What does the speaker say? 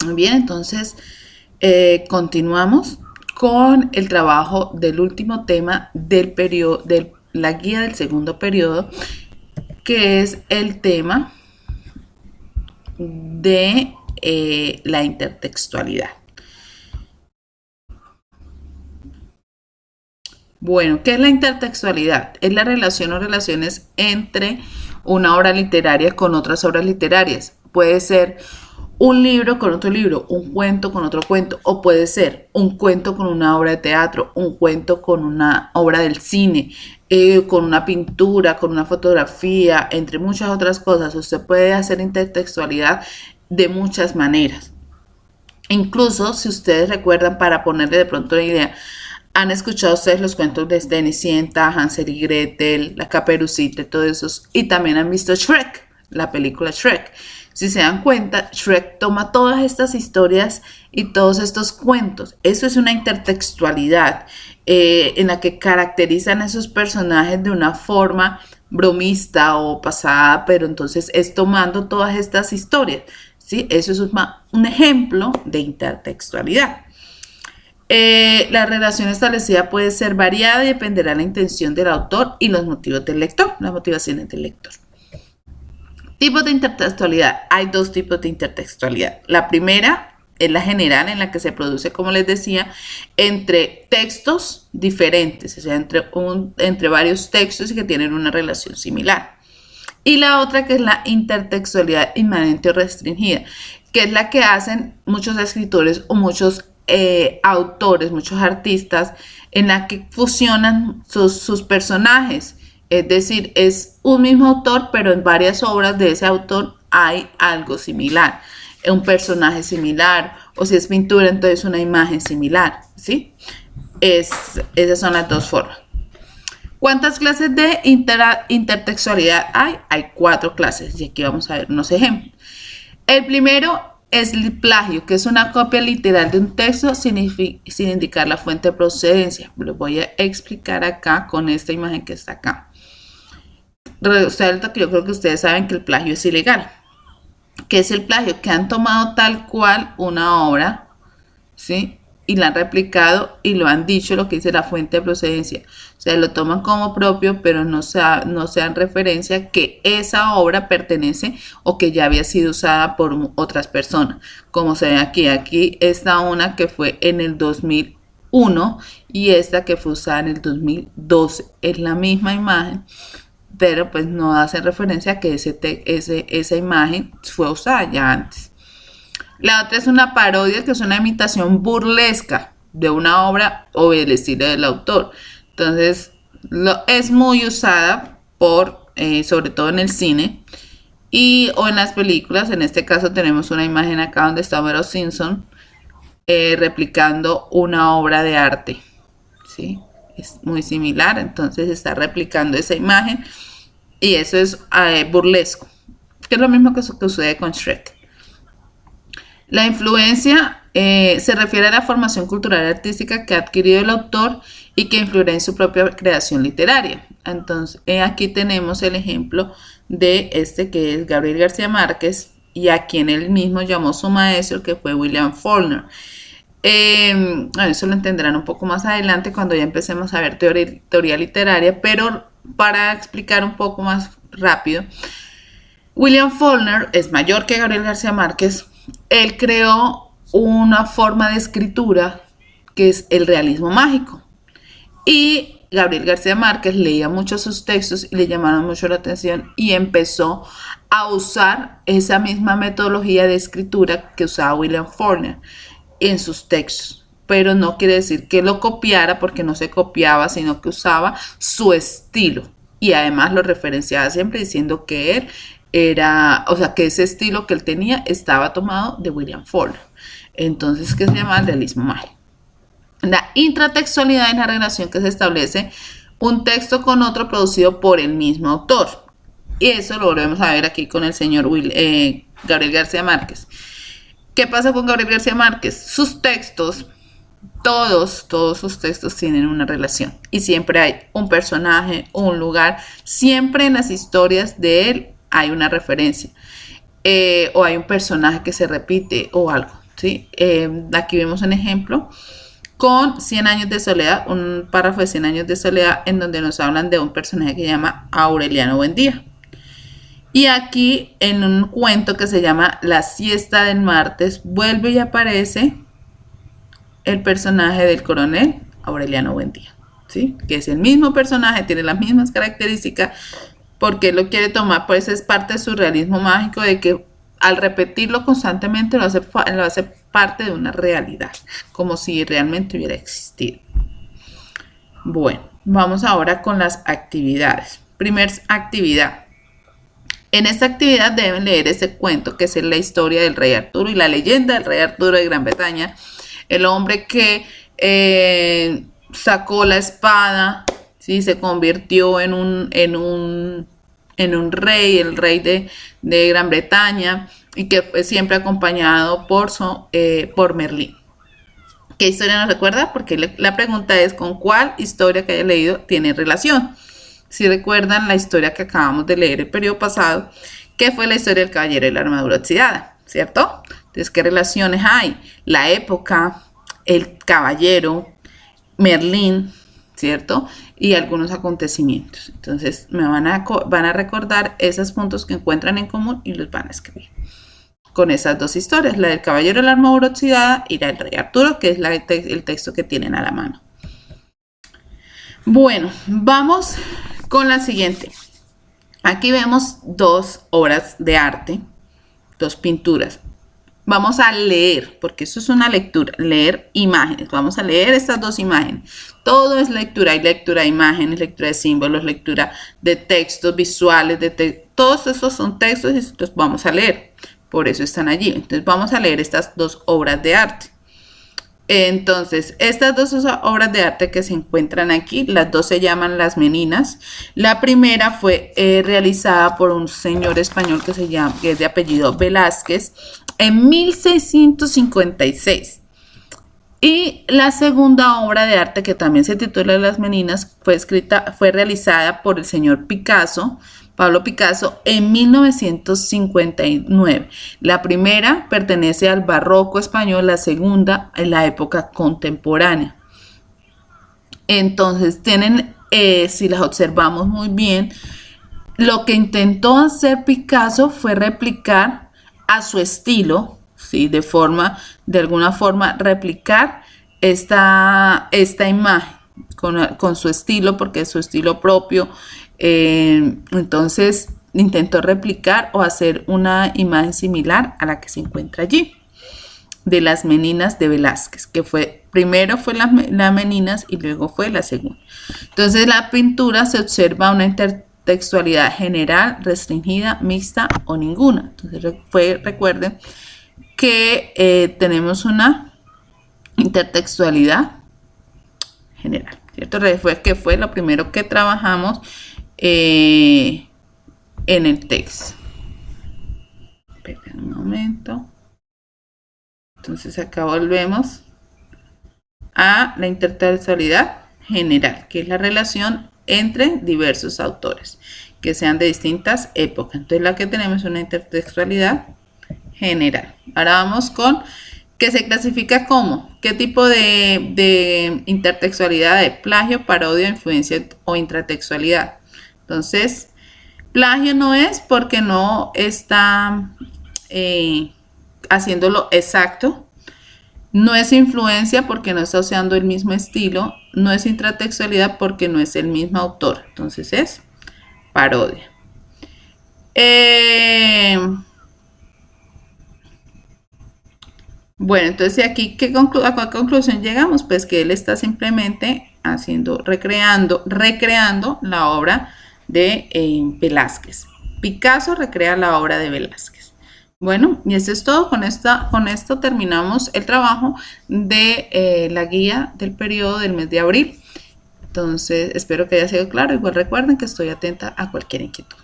Muy bien, entonces continuamos con el trabajo del último tema del periodo, de la guía del segundo periodo, que es el tema de la intertextualidad. Bueno, ¿qué es la intertextualidad? Es la relación o relaciones entre una obra literaria con otras obras literarias. Puede ser un libro con otro libro, un cuento con otro cuento, o puede ser un cuento con una obra de teatro, un cuento con una obra del cine, con una pintura, con una fotografía, entre muchas otras cosas. Usted puede hacer intertextualidad de muchas maneras. Incluso, si ustedes recuerdan, para ponerle de pronto una idea, han escuchado ustedes los cuentos de Cenicienta, Hansel y Gretel, La Caperucita, todos esos, y también han visto Shrek, la película Shrek. Si se dan cuenta, Shrek toma todas estas historias y todos estos cuentos. Eso es una intertextualidad en la que caracterizan a esos personajes de una forma bromista o pasada, pero entonces es tomando todas estas historias. ¿Sí? Eso es un ejemplo de intertextualidad. La relación establecida puede ser variada y dependerá de la intención del autor y los motivos del lector, las motivaciones del lector. Tipos de intertextualidad. Hay dos tipos de intertextualidad. La primera es la general, en la que se produce, como les decía, entre textos diferentes, o sea, entre varios textos que tienen una relación similar. Y la otra, que es la intertextualidad inmanente o restringida, que es la que hacen muchos escritores o muchos autores, muchos artistas, en la que fusionan sus personajes. Es decir, es un mismo autor, pero en varias obras de ese autor hay algo similar, un personaje similar, o si es pintura, entonces una imagen similar, ¿sí? Esas son las dos formas. ¿Cuántas clases de intertextualidad hay? Hay 4 clases, y aquí vamos a ver unos ejemplos. El primero es el plagio, que es una copia literal de un texto sin indicar la fuente de procedencia. Lo voy a explicar acá con esta imagen que está acá. Resulta que yo creo que ustedes saben que el plagio es ilegal. ¿Qué es el plagio? Que han tomado tal cual una obra, ¿sí? Y la han replicado y lo han dicho, lo que dice la fuente de procedencia. O sea, lo toman como propio, pero no se dan referencia que esa obra pertenece o que ya había sido usada por otras personas. Como se ve aquí, aquí está una que fue en el 2001 y esta que fue usada en el 2012. Es la misma imagen, pero pues no hace referencia a que esa imagen fue usada ya antes. La otra es una parodia, que es una imitación burlesca de una obra o del estilo del autor. Entonces, es muy usada sobre todo en el cine o en las películas. En este caso tenemos una imagen acá donde está Homero Simpson replicando una obra de arte. ¿Sí? Es muy similar, entonces está replicando esa imagen y eso es burlesco, que es lo mismo que sucede con Shrek. La influencia se refiere a la formación cultural y artística que ha adquirido el autor y que influirá en su propia creación literaria. Entonces, aquí tenemos el ejemplo de este, que es Gabriel García Márquez, y a quien él mismo llamó su maestro, que fue William Faulkner. Bueno, eso lo entenderán un poco más adelante cuando ya empecemos a ver teoría literaria, pero para explicar un poco más rápido, William Faulkner es mayor que Gabriel García Márquez. Él creó una forma de escritura que es el realismo mágico. Y Gabriel García Márquez leía mucho sus textos y le llamaron mucho la atención y empezó a usar esa misma metodología de escritura que usaba William Faulkner en sus textos. Pero no quiere decir que lo copiara, porque no se copiaba, sino que usaba su estilo. Y además lo referenciaba siempre diciendo que él que ese estilo que él tenía estaba tomado de William Faulkner. Entonces, ¿qué se llama el realismo mágico? La intratextualidad es la relación que se establece un texto con otro producido por el mismo autor. Y eso lo volvemos a ver aquí con el señor Gabriel García Márquez. ¿Qué pasa con Gabriel García Márquez? Sus textos, todos sus textos tienen una relación. Y siempre hay un personaje, un lugar. Siempre en las historias de él hay una referencia. O hay un personaje que se repite o algo. ¿sí? Aquí vemos un ejemplo con 100 años de soledad, un párrafo de 100 años de soledad en donde nos hablan de un personaje que se llama Aureliano Buendía. Y aquí en un cuento que se llama La siesta del martes, vuelve y aparece el personaje del coronel Aureliano Buendía, ¿sí? Que es el mismo personaje, tiene las mismas características, porque lo quiere tomar, pues es parte de su realismo mágico, de que al repetirlo constantemente lo hace parte de una realidad, como si realmente hubiera existido. Bueno, vamos ahora con las actividades. Primera actividad. En esta actividad deben leer este cuento, que es la historia del rey Arturo y la leyenda del rey Arturo de Gran Bretaña, el hombre que sacó la espada, ¿sí? Se convirtió en un rey, el rey de Gran Bretaña, y que fue siempre acompañado por Merlín. ¿Qué historia nos recuerda? Porque la pregunta es ¿con cuál historia que haya leído tiene relación? Si recuerdan la historia que acabamos de leer el periodo pasado, que fue la historia del caballero de la armadura oxidada, ¿cierto? Entonces, ¿qué relaciones hay? La época, el caballero, Merlín, ¿cierto? Y algunos acontecimientos. Entonces, van a recordar esos puntos que encuentran en común y los van a escribir con esas dos historias, la del caballero de la armadura oxidada y la del rey Arturo, que es el texto que tienen a la mano. Bueno, vamos con la siguiente. Aquí vemos dos obras de arte, dos pinturas. Vamos a leer, porque eso es una lectura, leer imágenes. Vamos a leer estas dos imágenes. Todo es lectura, hay lectura de imágenes, lectura de símbolos, lectura de textos visuales, todos esos son textos y los vamos a leer. Por eso están allí. Entonces vamos a leer estas dos obras de arte. Entonces, estas dos obras de arte que se encuentran aquí, las dos se llaman Las Meninas. La primera fue realizada por un señor español que es de apellido Velázquez en 1656. Y la segunda obra de arte, que también se titula Las Meninas, fue realizada por el señor Pablo Picasso, en 1959. La primera pertenece al barroco español, la segunda en la época contemporánea. Entonces, si las observamos muy bien, lo que intentó hacer Picasso fue replicar a su estilo, ¿sí? De alguna forma, replicar esta imagen con su estilo, porque es su estilo propio. Entonces intentó replicar o hacer una imagen similar a la que se encuentra allí, de Las Meninas de Velázquez, que primero fue las Meninas y luego fue la segunda. Entonces la pintura se observa una intertextualidad general, restringida, mixta o ninguna. Entonces recuerden que tenemos una intertextualidad general, ¿cierto? Que fue lo primero que trabajamos en el texto. Esperen un momento. Entonces acá volvemos a la intertextualidad general, que es la relación entre diversos autores que sean de distintas épocas. Entonces la que tenemos es una intertextualidad general. Ahora vamos con que se clasifica como qué tipo de intertextualidad, de plagio, parodia, influencia o intratextualidad. Entonces, plagio no es porque no está haciéndolo exacto. No es influencia porque no está usando el mismo estilo. No es intratextualidad porque no es el mismo autor. Entonces es parodia. Bueno, entonces aquí ¿a cuál conclusión llegamos? Pues que él está simplemente recreando la obra de Velázquez. Picasso recrea la obra de Velázquez. Bueno, y eso es todo. Con esto terminamos el trabajo de la guía del periodo del mes de abril. Entonces, espero que haya sido claro. Igual recuerden que estoy atenta a cualquier inquietud.